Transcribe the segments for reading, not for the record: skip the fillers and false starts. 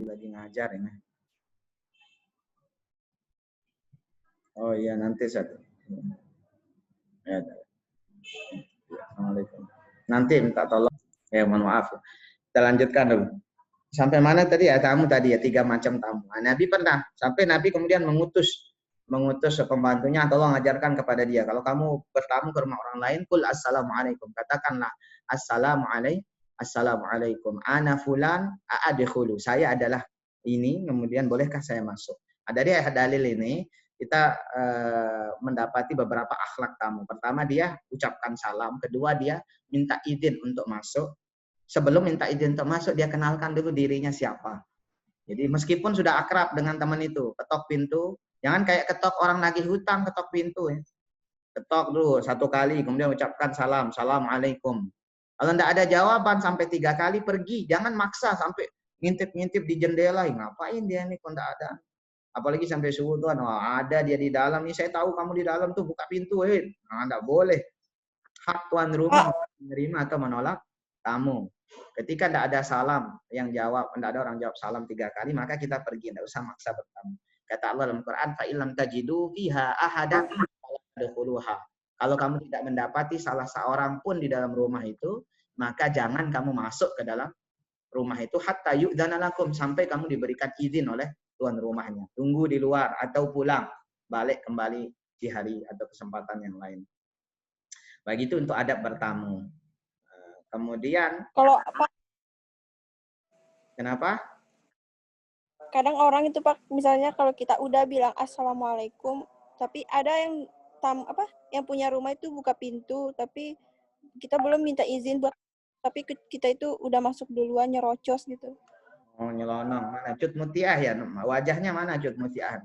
lagi ngajar ini. Oh iya, nanti satu. Ya. Assalamualaikum. Nanti minta tolong. Ya, mohon maaf. Kita lanjutkan dulu. Sampai mana tadi ya tamu tadi ya, 3 macam tamu. Nah, Nabi pernah sampai Nabi kemudian mengutus pembantunya, tolong ajarkan kepada dia. Kalau kamu bertamu ke rumah orang lain, kul assalamualaikum. Katakanlah assalamualaikum. Ana fulan a'adkhulu. Saya adalah ini, kemudian bolehkah saya masuk? Nah, dari dalil ini kita mendapati beberapa akhlak tamu. Pertama, dia ucapkan salam. Kedua, dia minta izin untuk masuk. Sebelum minta izin untuk masuk, dia kenalkan dulu dirinya siapa. Jadi meskipun sudah akrab dengan teman itu, ketok pintu, jangan kayak ketok orang nagih hutang, ketok pintu ya. Ketok dulu 1 kali, kemudian ucapkan salam, assalamualaikum. Kalau tidak ada jawaban sampai 3 kali, pergi. Jangan maksa sampai ngintip-ngintip di jendela. Ngapain dia ini kok tidak ada? Apalagi sampai subuhan, wah ada dia di dalam nih, saya tahu kamu di dalam tuh, buka pintu. Nah, tidak boleh. Hak tuan rumah menerima atau menolak tamu. Ketika tidak ada salam yang jawab, tidak ada orang jawab salam 3 kali, maka kita pergi, tidak usah maksa bertamu. Kata Allah dalam Quran, fa illam tajidu fiha ahadan fadkhuluha. Kalau kamu tidak mendapati salah seorang pun di dalam rumah itu, maka jangan kamu masuk ke dalam rumah itu hatta yu'dzana lakum, sampai kamu diberikan izin oleh tuan rumahnya. Tunggu di luar atau pulang, balik kembali di hari atau kesempatan yang lain. Begitu untuk adab bertamu. Kemudian kalau apa? Kenapa? Kadang orang itu Pak, misalnya kalau kita udah bilang assalamualaikum, tapi ada yang yang punya rumah itu buka pintu, tapi kita belum minta izin buat, tapi kita itu udah masuk duluan nyerocos gitu. Oh, nyelonong. Mana Cut Mutiah ya? Wajahnya mana Cut Mutiah?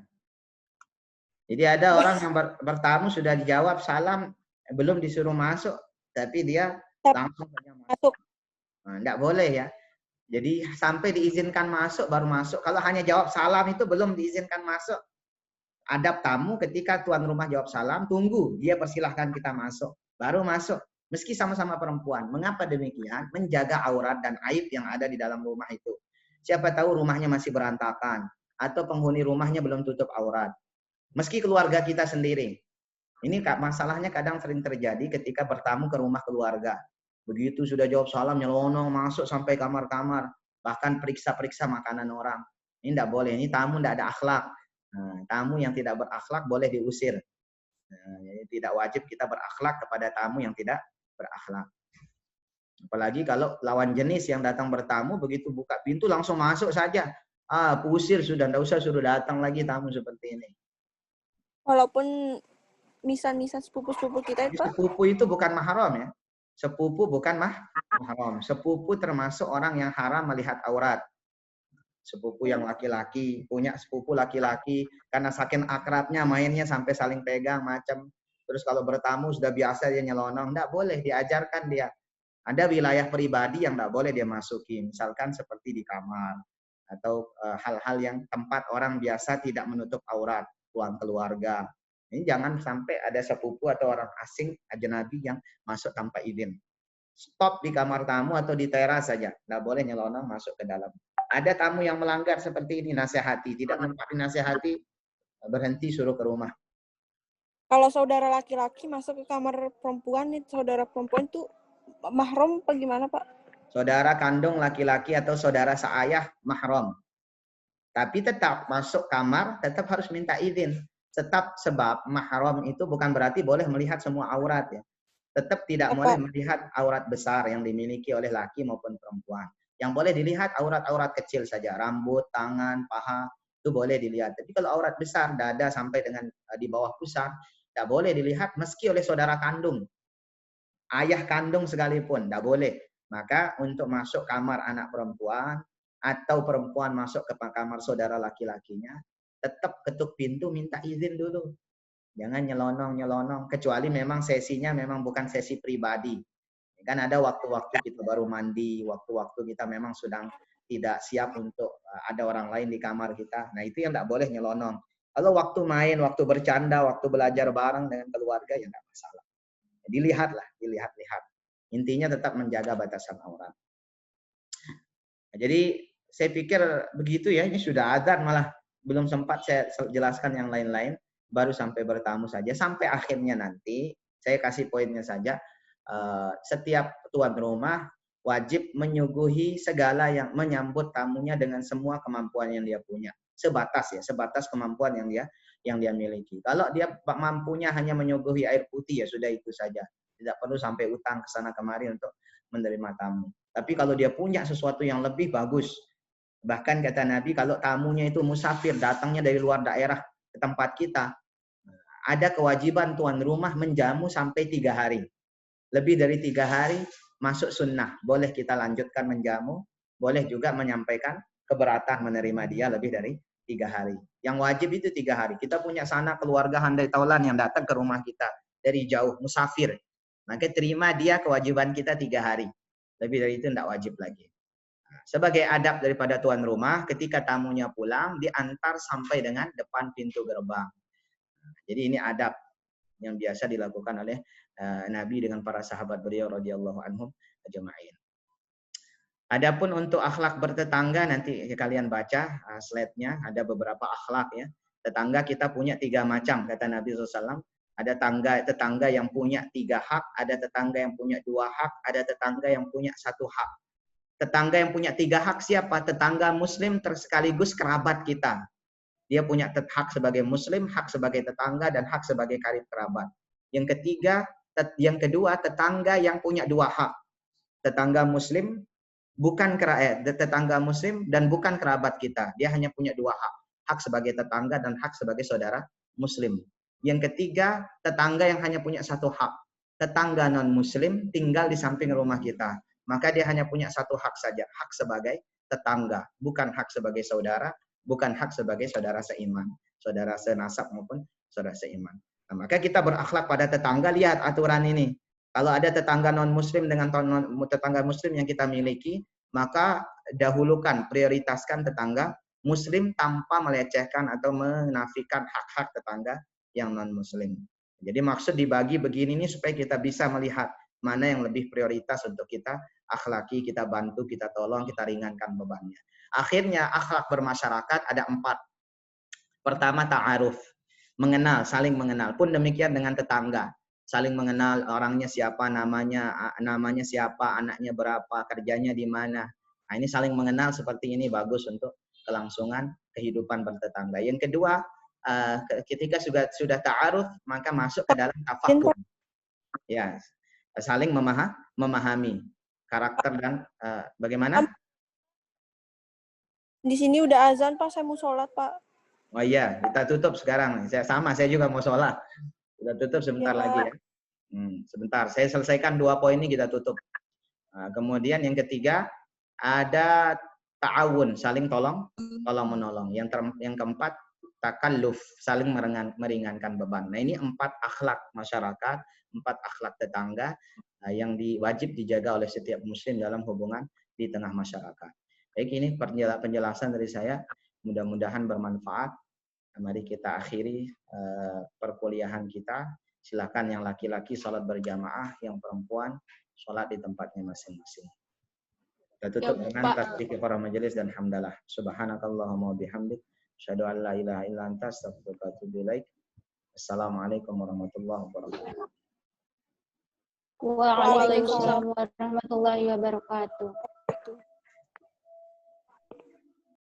Jadi ada orang yang bertamu sudah dijawab salam, belum disuruh masuk, tapi dia langsung saja masuk. Nah, enggak boleh ya. Jadi sampai diizinkan masuk baru masuk. Kalau hanya jawab salam itu belum diizinkan masuk. Adab tamu ketika tuan rumah jawab salam, tunggu dia persilahkan kita masuk, baru masuk. Meski sama-sama perempuan. Mengapa demikian? Menjaga aurat dan aib yang ada di dalam rumah itu. Siapa tahu rumahnya masih berantakan atau penghuni rumahnya belum tutup aurat. Meski keluarga kita sendiri. Ini masalahnya kadang sering terjadi ketika bertamu ke rumah keluarga. Begitu sudah jawab salam, nyelonong masuk sampai kamar-kamar, bahkan periksa-periksa makanan orang. Ini tidak boleh, ini tamu tidak ada akhlak. Nah, tamu yang tidak berakhlak boleh diusir. Nah, jadi tidak wajib kita berakhlak kepada tamu yang tidak berakhlak. Apalagi kalau lawan jenis yang datang bertamu, begitu buka pintu langsung masuk saja. Pusir sudah, tidak usah suruh datang lagi tamu seperti ini. Walaupun misal sepupu-sepupu kita itu. Sepupu itu bukan mahram ya. Sepupu bukan mahram. Sepupu termasuk orang yang haram melihat aurat. Sepupu yang laki-laki, punya sepupu laki-laki, karena saking akrabnya mainnya sampai saling pegang macam. Terus kalau bertamu sudah biasa dia nyelonong, enggak boleh, diajarkan dia. Ada wilayah pribadi yang enggak boleh dia masuki, misalkan seperti di kamar atau hal-hal yang tempat orang biasa tidak menutup aurat, ruang keluarga. Ini jangan sampai ada sepupu atau orang asing ajnabi yang masuk tanpa izin. Stop di kamar tamu atau di teras saja, enggak boleh nyelonong masuk ke dalam. Ada tamu yang melanggar seperti ini, nasihati. Tidak mempan nasihati, berhenti suruh ke rumah. Kalau saudara laki-laki masuk ke kamar perempuan, saudara perempuan itu mahram apa gimana Pak? Saudara kandung laki-laki atau saudara seayah mahram. Tapi tetap masuk kamar, tetap harus minta izin. Tetap sebab mahram itu bukan berarti boleh melihat semua aurat ya. Tetap tidak boleh melihat aurat besar yang dimiliki oleh laki maupun perempuan. Yang boleh dilihat aurat-aurat kecil saja, rambut, tangan, paha, itu boleh dilihat. Tapi kalau aurat besar, dada sampai dengan di bawah pusar, tidak boleh dilihat meski oleh saudara kandung. Ayah kandung sekalipun, tidak boleh. Maka untuk masuk kamar anak perempuan, atau perempuan masuk ke kamar saudara laki-lakinya, tetap ketuk pintu minta izin dulu. Jangan nyelonong-nyelonong, kecuali memang sesinya memang bukan sesi pribadi. Kan ada waktu-waktu kita baru mandi, waktu-waktu kita memang sedang tidak siap untuk ada orang lain di kamar kita. Nah itu yang tidak boleh nyelonong. Kalau waktu main, waktu bercanda, waktu belajar bareng dengan keluarga, ya tidak masalah. Dilihatlah, dilihat-lihat. Intinya tetap menjaga batasan aurat. Jadi saya pikir begitu ya, ini sudah adzan malah belum sempat saya jelaskan yang lain-lain, baru sampai bertamu saja. Sampai akhirnya nanti, saya kasih poinnya saja, setiap tuan rumah wajib menyuguhi segala yang menyambut tamunya dengan semua kemampuan yang dia punya. Sebatas ya, sebatas kemampuan yang dia miliki. Kalau dia mampunya hanya menyuguhi air putih ya sudah itu saja. Tidak perlu sampai utang ke sana kemari untuk menerima tamu. Tapi kalau dia punya sesuatu yang lebih bagus, bahkan kata Nabi kalau tamunya itu musafir, datangnya dari luar daerah ke tempat kita, ada kewajiban tuan rumah menjamu sampai 3 hari. Lebih dari 3 hari masuk sunnah. Boleh kita lanjutkan menjamu, boleh juga menyampaikan keberatan menerima dia lebih dari 3 hari. Yang wajib itu 3 hari. Kita punya sanak keluarga handai taulan yang datang ke rumah kita dari jauh, musafir. Maka terima dia kewajiban kita 3 hari. Lebih dari itu tidak wajib lagi. Sebagai adab daripada tuan rumah, ketika tamunya pulang, diantar sampai dengan depan pintu gerbang. Jadi ini adab yang biasa dilakukan oleh Nabi dengan para sahabat beliau radhiyallahu anhum ajma'in. Adapun untuk akhlak bertetangga, nanti kalian baca slide-nya, ada beberapa akhlak ya. Tetangga kita punya 3 macam, kata Nabi SAW. Ada tetangga yang punya 3 hak, ada tetangga yang punya 2 hak, ada tetangga yang punya 1 hak. Tetangga yang punya 3 hak siapa? Tetangga muslim sekaligus kerabat kita. Dia punya hak sebagai muslim, hak sebagai tetangga, dan hak sebagai karib kerabat. Yang kedua, tetangga yang punya 2 hak. Tetangga muslim, tetangga muslim dan bukan kerabat kita. Dia hanya punya 2 hak. Hak sebagai tetangga dan hak sebagai saudara muslim. Yang ketiga, tetangga yang hanya punya 1 hak. Tetangga non-muslim tinggal di samping rumah kita. Maka dia hanya punya 1 hak saja, hak sebagai tetangga, bukan hak sebagai saudara, bukan hak sebagai saudara seiman, saudara senasab maupun saudara seiman. Nah, maka kita berakhlak pada tetangga, lihat aturan ini. Kalau ada tetangga non-muslim dengan tetangga muslim yang kita miliki, maka dahulukan, prioritaskan tetangga muslim tanpa melecehkan atau menafikan hak-hak tetangga yang non-muslim. Jadi maksud dibagi begini nih supaya kita bisa melihat mana yang lebih prioritas untuk kita akhlaki, kita bantu, kita tolong, kita ringankan bebannya. Akhirnya akhlak bermasyarakat ada 4. Pertama ta'aruf, mengenal, saling mengenal. Pun demikian dengan tetangga, saling mengenal orangnya siapa, namanya siapa, anaknya berapa, kerjanya di mana. Nah, ini saling mengenal seperti ini bagus untuk kelangsungan kehidupan bertetangga. Yang kedua, ketika sudah ta'aruf maka masuk ke dalam tafahum. Ya, saling memahami karakter dan bagaimana? Di sini udah azan, Pak. Saya mau sholat, Pak. Oh iya, kita tutup sekarang. Saya juga mau sholat. Kita tutup sebentar Ya, lagi ya. Sebentar, saya selesaikan 2 poin ini kita tutup. Kemudian yang ketiga, ada ta'awun, saling tolong menolong. Yang keempat, takalluf, saling meringankan beban. Nah, ini 4 akhlak masyarakat, 4 akhlak tetangga yang wajib dijaga oleh setiap muslim dalam hubungan di tengah masyarakat. Baik, ini penjelasan dari saya. Mudah-mudahan bermanfaat. Mari kita akhiri perkuliahan kita. Silakan yang laki-laki sholat berjamaah, yang perempuan sholat di tempatnya masing-masing. Kita tutup dengan tasbih kifaratul majelis dan hamdalah. Subhanakallahumma bihamdik, asyhadu an la ilaha illa anta, astaghfiruka wa atubu ilaik. Assalamualaikum warahmatullahi wabarakatuh. Waalaikumsalam warahmatullahi wabarakatuh.